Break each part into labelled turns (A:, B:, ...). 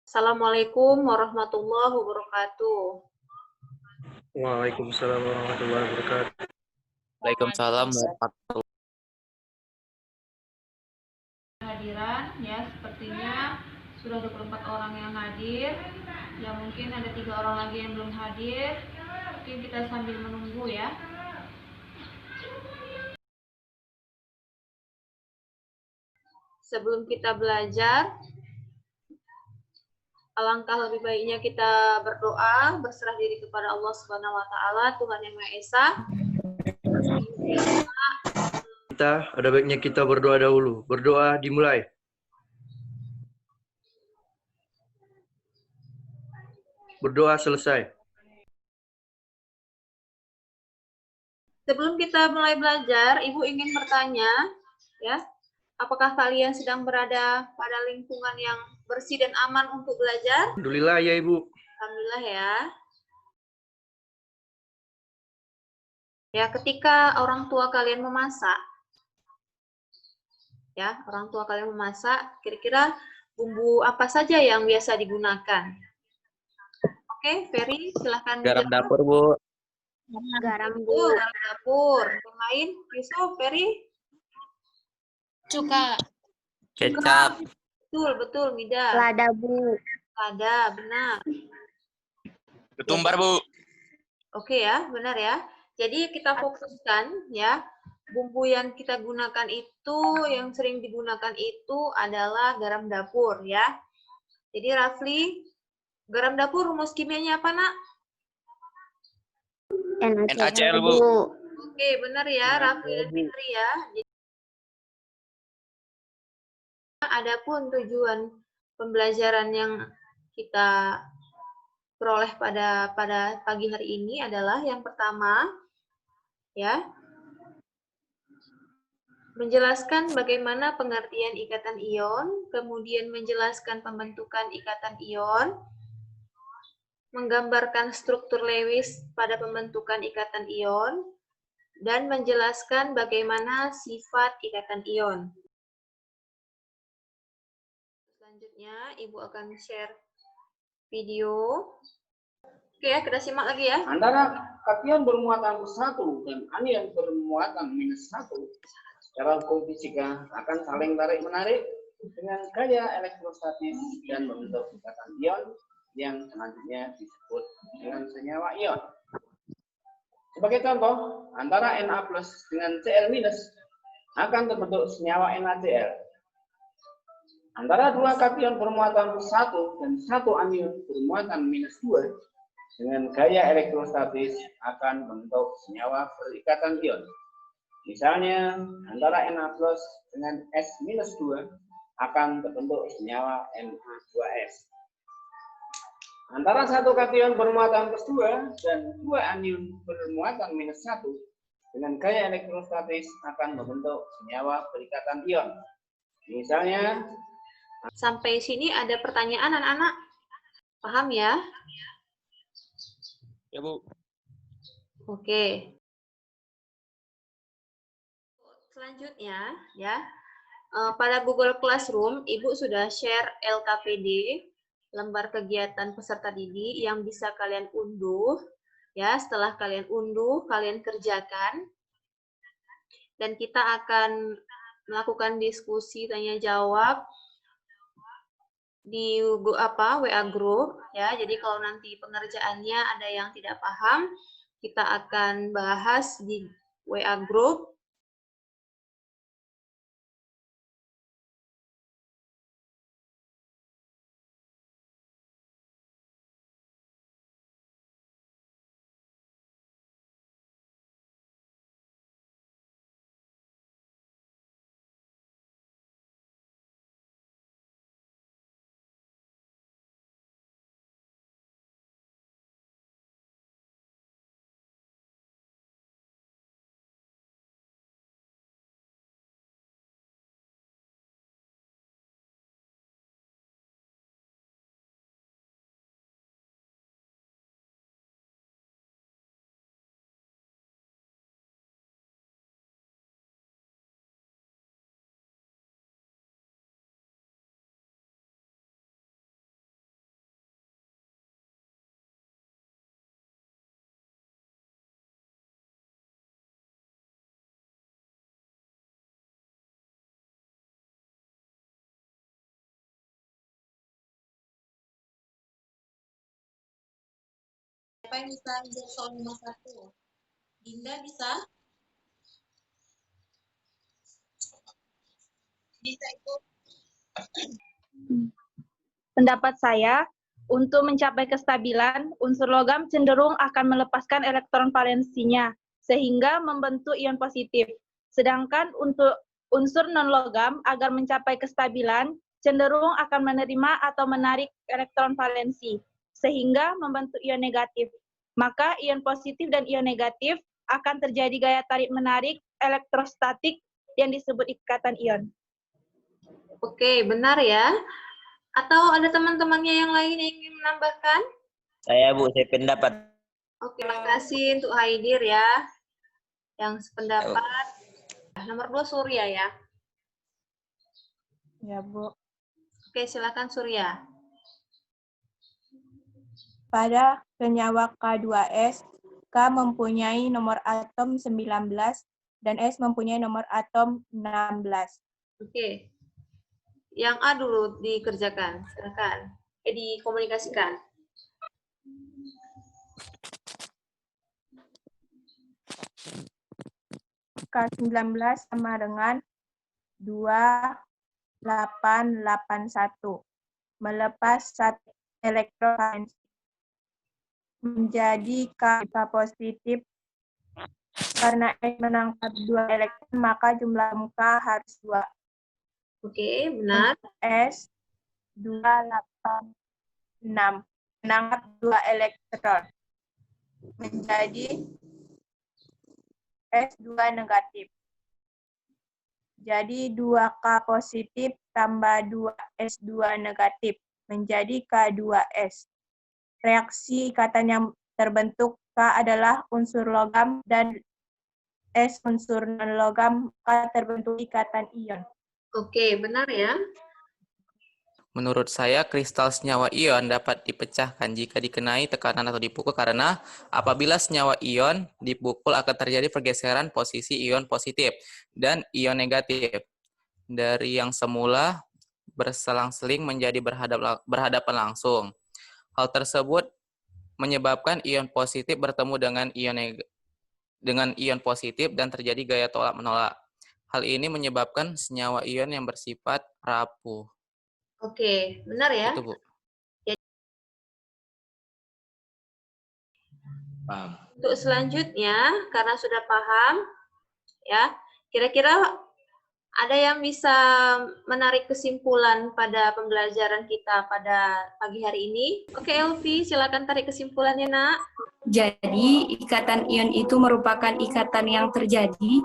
A: Assalamualaikum warahmatullahi wabarakatuh.
B: Waalaikumsalam warahmatullahi wabarakatuh.
C: Waalaikumsalam warahmatullahi
A: Hadiran ya, sepertinya sudah 24 orang yang hadir. Ya mungkin ada 3 orang lagi yang belum hadir. Mungkin kita sambil menunggu ya. Sebelum kita belajar, alangkah lebih baiknya kita berdoa, berserah diri kepada Allah Subhanahu wa taala, Tuhan yang Maha Esa.
B: Ada baiknya kita berdoa dahulu. Berdoa dimulai. Berdoa selesai.
A: Sebelum kita mulai belajar, Ibu ingin bertanya, ya, apakah kalian sedang berada pada lingkungan yang bersih dan aman untuk belajar?
B: Alhamdulillah ya Ibu.
A: Alhamdulillah ya. Ya, ketika orang tua kalian memasak, ya, orang tua kalian memasak, kira-kira bumbu apa saja yang biasa digunakan? Oke, Ferry, silahkan.
C: garam dapur, Bu.
A: Garam dapur. Yang lain, Yusuf, Ferry?
D: Cuka.
C: Kecap.
A: Betul, Mida.
D: Lada, Bu.
A: Lada, benar.
C: Ketumbar, Bu.
A: Oke ya, benar ya. Jadi kita fokuskan ya, bumbu yang kita gunakan itu, yang sering digunakan itu adalah garam dapur ya. Jadi Rafli, garam dapur rumus kimianya apa, Nak?
C: NaCl, Bu.
A: Oke, benar ya, Rafli dan Fitri ya. Jadi, adapun tujuan pembelajaran yang kita peroleh pada pagi hari ini adalah yang pertama, ya, menjelaskan bagaimana pengertian ikatan ion, kemudian menjelaskan pembentukan ikatan ion, menggambarkan struktur Lewis pada pembentukan ikatan ion, dan menjelaskan bagaimana sifat ikatan ion. Selanjutnya, Ibu akan share video. Oke ya, kita simak lagi ya.
E: Antara kation bermuatan +1 dan anion bermuatan -1 secara hukum fisika akan saling tarik-menarik dengan gaya elektrostatis dan membentuk ikatan ion yang selanjutnya disebut dengan senyawa ion. Sebagai contoh, antara Na+ dengan Cl- akan terbentuk senyawa NaCl. Antara dua kation bermuatan +1 dan satu anion bermuatan -2 dengan gaya elektrostatis akan membentuk senyawa berikatan ion. Misalnya, antara Na+ dengan S-2 akan terbentuk senyawa Na2S. Antara satu kation bermuatan +2 dan dua anion bermuatan -1 dengan gaya elektrostatis akan membentuk senyawa berikatan ion. Misalnya,
A: sampai sini ada pertanyaan anak-anak? Paham ya?
C: Ya, Bu.
A: Oke. Selanjutnya, ya, pada Google Classroom, Ibu sudah share LKPD, lembar kegiatan peserta didik yang bisa kalian unduh. Ya, setelah kalian unduh, kalian kerjakan. Dan kita akan melakukan diskusi tanya jawab di WA group ya. Jadi kalau nanti pengerjaannya ada yang tidak paham, kita akan bahas di WA group. Siapa yang bisa menjawab soal nomor 1? Dinda bisa? Bisa ikut?
D: Pendapat saya, untuk mencapai kestabilan, unsur logam cenderung akan melepaskan elektron valensinya, sehingga membentuk ion positif. Sedangkan untuk unsur non-logam, agar mencapai kestabilan, cenderung akan menerima atau menarik elektron valensi, sehingga membentuk ion negatif. Maka ion positif dan ion negatif akan terjadi gaya tarik-menarik elektrostatik yang disebut ikatan ion.
A: Oke, benar ya. Atau ada teman-temannya yang lain yang ingin menambahkan?
C: Saya Bu, saya pendapat.
A: Oke, makasih untuk Haidir ya. Yang sependapat. Nomor 2 Surya ya.
D: Ya, Bu.
A: Oke, silakan Surya.
F: Pada senyawa K2S, K mempunyai nomor atom 19 dan S mempunyai nomor atom 16.
A: Oke. Yang A dulu dikerjakan, silakan. Dikomunikasikan.
F: K19 sama dengan 2881. Melepas 1 elektron valensi menjadi K positif. Karena S menangkap 2 elektron, maka jumlah K harus 2.
A: Oke, benar.
F: S 286 menangkap 2 elektron menjadi S2 negatif. Jadi 2K positif tambah 2S2 negatif menjadi K2S. Reaksi ikatan yang terbentuk K adalah unsur logam dan S unsur non-logam, K terbentuk ikatan ion.
A: Oke, benar ya.
C: Menurut saya, kristal senyawa ion dapat dipecahkan jika dikenai tekanan atau dipukul karena apabila senyawa ion dipukul akan terjadi pergeseran posisi ion positif dan ion negatif dari yang semula berselang-seling menjadi berhadapan langsung. Hal tersebut menyebabkan ion positif bertemu dengan ion positif dan terjadi gaya tolak-menolak. Hal ini menyebabkan senyawa ion yang bersifat rapuh.
A: Oke, benar ya.
C: Itu, Bu.
E: Paham.
A: Untuk selanjutnya, karena sudah paham, ya, kira-kira ada yang bisa menarik kesimpulan pada pembelajaran kita pada pagi hari ini? Oke, Elvi, silakan tarik kesimpulannya, Nak.
G: Jadi, ikatan ion itu merupakan ikatan yang terjadi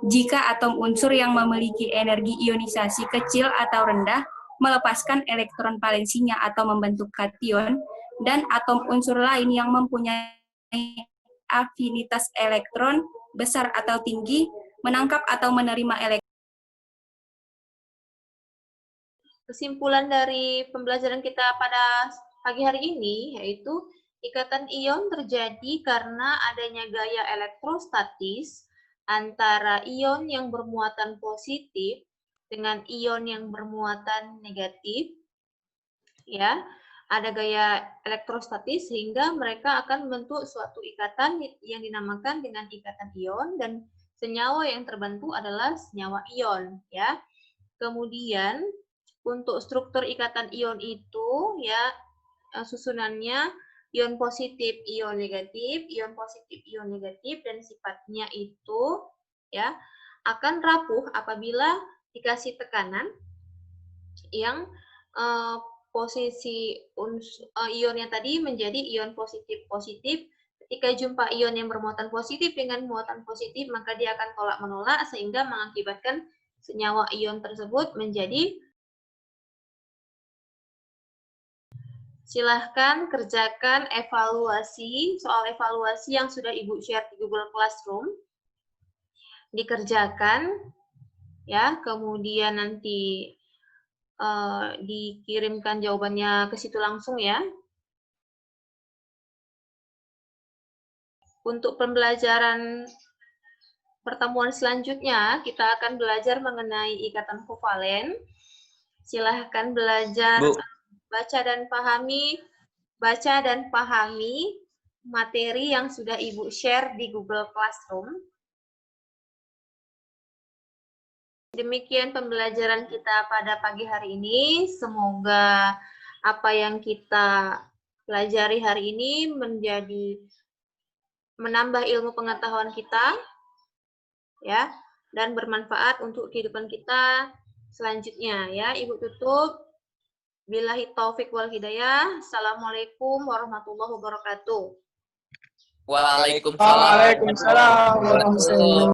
G: jika atom unsur yang memiliki energi ionisasi kecil atau rendah melepaskan elektron valensinya atau membentuk kation, dan atom unsur lain yang mempunyai afinitas elektron besar atau tinggi menangkap atau menerima elektron.
A: Kesimpulan dari pembelajaran kita pada pagi hari ini yaitu ikatan ion terjadi karena adanya gaya elektrostatis antara ion yang bermuatan positif dengan ion yang bermuatan negatif. Ya, ada gaya elektrostatis sehingga mereka akan membentuk suatu ikatan yang dinamakan dengan ikatan ion dan senyawa yang terbentuk adalah senyawa ion, ya. Kemudian untuk struktur ikatan ion itu ya susunannya ion positif, ion negatif, ion positif, ion negatif, dan sifatnya itu ya akan rapuh apabila dikasih tekanan yang posisi ionnya tadi menjadi ion positif-positif. Ketika jumpa ion yang bermuatan positif dengan muatan positif, maka dia akan tolak-menolak sehingga mengakibatkan senyawa ion tersebut menjadi. Silahkan kerjakan soal evaluasi yang sudah Ibu share di Google Classroom. Dikerjakan, ya, kemudian nanti dikirimkan jawabannya ke situ langsung ya. Untuk pembelajaran pertemuan selanjutnya, kita akan belajar mengenai ikatan kovalen. Silahkan belajar,
C: Bu.
A: baca dan pahami materi yang sudah Ibu share di Google Classroom. Demikian pembelajaran kita pada pagi hari ini. Semoga apa yang kita pelajari hari ini menambah ilmu pengetahuan kita, ya, dan bermanfaat untuk kehidupan kita selanjutnya, ya. Ibu tutup. Billahi taufik wal hidayah. Assalamualaikum warahmatullahi wabarakatuh.
C: Waalaikumsalam.
H: Waalaikumsalam.